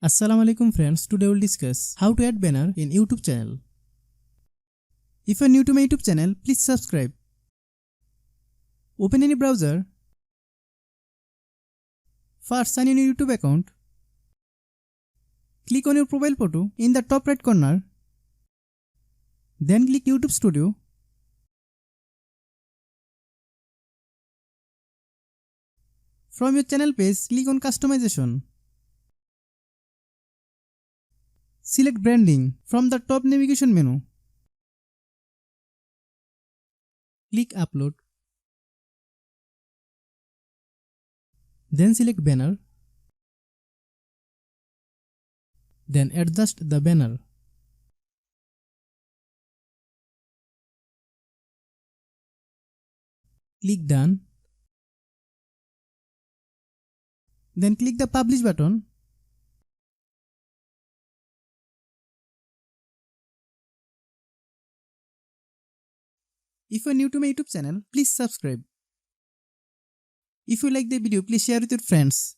Assalamu alaikum friends, today we'll discuss how to add banner in YouTube channel. If you're new to my YouTube channel, please subscribe. Open any browser. First sign in your YouTube account. Click on your profile photo in the top right corner. Then click YouTube Studio. From your channel page, click on Customization. Select Branding from the top navigation menu. Click Upload. Then select Banner. Then adjust the banner. Click Done. Then click the Publish button. If you are new to my YouTube channel, please subscribe. If you like the video, please share with your friends.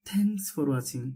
Thanks for watching.